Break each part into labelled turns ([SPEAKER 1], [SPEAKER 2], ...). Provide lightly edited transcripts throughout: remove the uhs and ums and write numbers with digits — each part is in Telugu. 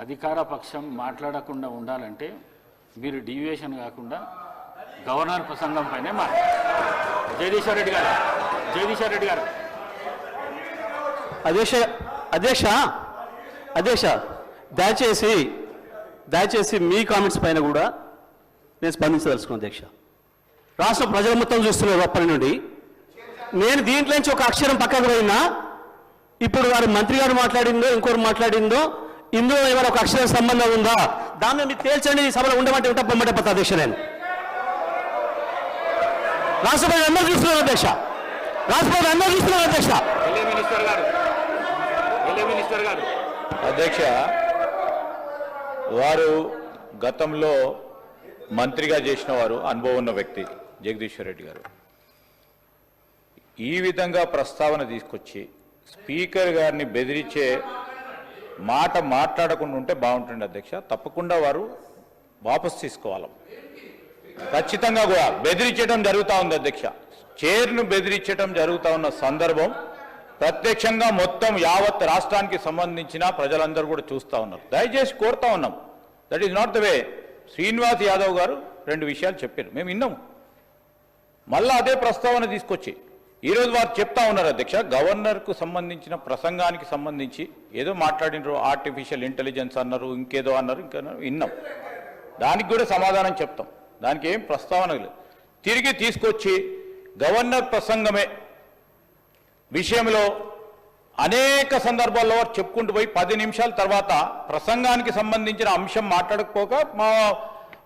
[SPEAKER 1] అధికార పక్షం మాట్లాడకుండా ఉండాలంటే మీరు డీవియేషన్ కాకుండా గవర్నర్ ప్రసంగం పైనే జగదీశ్వర్ రెడ్డి గారు
[SPEAKER 2] అధ్యక్ష దయచేసి మీ కామెంట్స్ పైన కూడా నేను స్పందించదలుచుకున్నాను అధ్యక్ష. రాష్ట్ర ప్రజల మొత్తం చూస్తున్నారు అప్పటి నుండి. నేను దీంట్లో నుంచి ఒక అక్షరం పక్కకు పోయినా ఇప్పుడు వారు మంత్రి గారు మాట్లాడిందో ఇంకోరు మాట్లాడిందో ఇందులో ఏమైనా ఒక అక్షరం సంబంధం ఉందా దాన్ని మీరు తేల్చండి. ఈ సభలో ఉండమంటే ఉంటా పొమ్మటే పోతా అధ్యక్ష. నేను రాష్ట్ర ప్రజలు అందరూ చూస్తున్నారు అధ్యక్ష.
[SPEAKER 3] అధ్యక్ష, వారు గతంలో మంత్రిగా చేసిన వారు, అనుభవం ఉన్న వ్యక్తి జగదీశ్వర్ రెడ్డి గారు ఈ విధంగా ప్రస్తావన తీసుకొచ్చి స్పీకర్ గారిని బెదిరించే మాట మాట్లాడకుండా ఉంటే బాగుంటుంది అధ్యక్ష. తప్పకుండా వారు వాపసు తీసుకోవాలి. ఖచ్చితంగా కూడా బెదిరించడం జరుగుతూ ఉంది అధ్యక్ష. చైర్ను బెదిరించడం జరుగుతూ ఉన్న సందర్భం ప్రత్యక్షంగా మొత్తం యావత్ రాష్ట్రానికి సంబంధించిన ప్రజలందరూ కూడా చూస్తూ ఉన్నారు. దయచేసి కోరుతా ఉన్నాం. That is not the way. Srinivas Yadav గారు 2 విషయాలు చెప్పారు, మేము విన్నాము. మళ్ళీ అదే ప్రస్తావన తీసుకొచ్చి ఈరోజు వారు చెప్తా ఉన్నారు అధ్యక్ష. గవర్నర్కు సంబంధించిన ప్రసంగానికి సంబంధించి ఏదో మాట్లాడినారు, ఆర్టిఫిషియల్ ఇంటెలిజెన్స్ అన్నారు, ఇంకేదో అన్నారు, ఇంకా విన్నాం. దానికి కూడా సమాధానం చెప్తాం. దానికి ఏం ప్రస్తావన లేదు. తిరిగి తీసుకొచ్చి గవర్నర్ ప్రసంగమే విషయంలో అనేక సందర్భాల్లో వారు చెప్పుకుంటూ పోయి 10 నిమిషాల తర్వాత ప్రసంగానికి సంబంధించిన అంశం మాట్లాడకపోక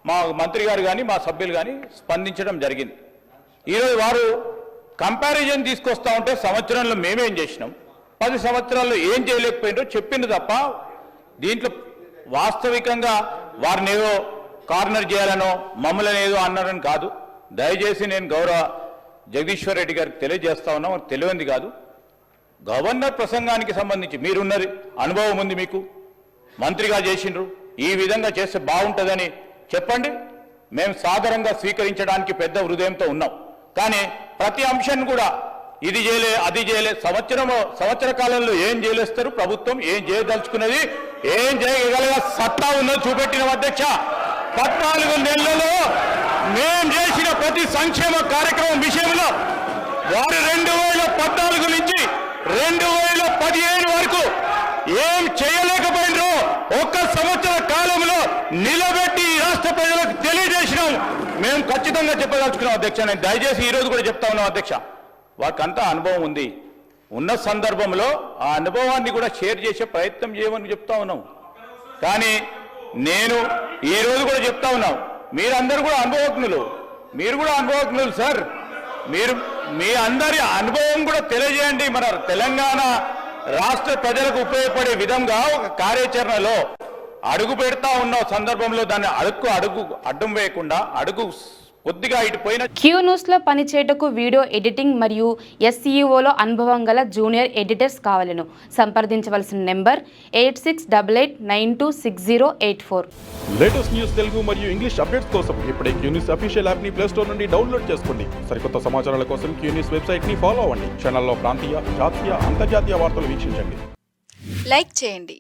[SPEAKER 3] మా మంత్రి గారు కానీ మా సభ్యులు కానీ స్పందించడం జరిగింది. ఈరోజు వారు కంపారిజన్ తీసుకొస్తా ఉంటే సంవత్సరంలో మేమేం చేసినాం, 10 సంవత్సరాల్లో ఏం చేయలేకపోయినారో చెప్పింది తప్ప దీంట్లో వాస్తవికంగా వారిని ఏదో కార్నర్ చేయాలనో మమ్మల్ని ఏదో అన్నారని కాదు. దయచేసి నేను గౌరవ జగదీశ్వర్ రెడ్డి గారికి తెలియజేస్తా ఉన్నా, వారికి తెలియంది కాదు. గవర్నర్ ప్రసంగానికి సంబంధించి మీరున్నది అనుభవం ఉంది, మీకు మంత్రిగా చేసిండ్రు, ఈ విధంగా చేస్తే బాగుంటుందని చెప్పండి. మేము సాధారణంగా స్వీకరించడానికి పెద్ద హృదయంతో ఉన్నాం. కానీ ప్రతి అంశాన్ని కూడా ఇది చేయలే అది చేయలే, సంవత్సర కాలంలో ఏం చేయలేస్తారు, ప్రభుత్వం ఏం చేయదలుచుకున్నది, ఏం చేయగలిగే సత్తా ఉన్నది చూపెట్టిన అధ్యక్ష. 14 నెలలలో మేం చేసిన ప్రతి సంక్షేమ కార్యక్రమం విషయంలో వారు 2014 నుంచి 2015 వరకు ఏం చేయలేకపోయినరో 1 సంవత్సర కాలంలో నిలబెట్టి రాష్ట్ర ప్రజలకు తెలియజేసినాం. మేము ఖచ్చితంగా చెప్పదలుచుకున్నాం అధ్యక్ష. నేను దయచేసి ఈరోజు కూడా చెప్తా ఉన్నాం అధ్యక్ష. వారికంతా అనుభవం ఉంది. ఉన్న సందర్భంలో ఆ అనుభవాన్ని కూడా షేర్ చేసే ప్రయత్నం చేయమని చెప్తా ఉన్నాం. కానీ నేను ఈరోజు కూడా చెప్తా ఉన్నాం, మీరందరూ కూడా అనుభవజ్ఞులు, మీరు కూడా అనుభవజ్ఞులు సార్. మీరు మీ అందరి అనుభవం కూడా తెలియజేయండి. మన తెలంగాణ రాష్ట్ర ప్రజలకు ఉపయోగపడే విధంగా ఒక కార్యాచరణలో అడుగు పెడతా ఉన్న సందర్భంలో దాన్ని అడ్డం వేయకుండా కొద్దిగా ఇటుపోయిన
[SPEAKER 4] క్యూ న్యూస్లో పనిచేయటకు వీడియో ఎడిటింగ్ మరియు SEOలో అనుభవం గల జూనియర్ ఎడిటర్స్ కావాలను సంప్రదించవలసిన నెంబర్ 8688926084.
[SPEAKER 5] లేటెస్ట్ న్యూస్ తెలుగు మరియు ఇంగ్లీష్ అప్డేట్స్ కోసం ఇప్పుడే క్యూ న్యూస్ అఫీషియల్ యాప్ ని ప్లే స్టోర్ నుండి డౌన్లోడ్ చేసుకోండి. సరికొత్త సమాచారాల కోసం క్యూ న్యూస్ వెబ్సైట్ ని ఫాలో అవ్వండి. ఛానల్లో ప్రాంతీయ, జాతీయ, అంతర్జాతీయ వార్తలు వీక్షించండి.
[SPEAKER 6] లైక్ చేయండి.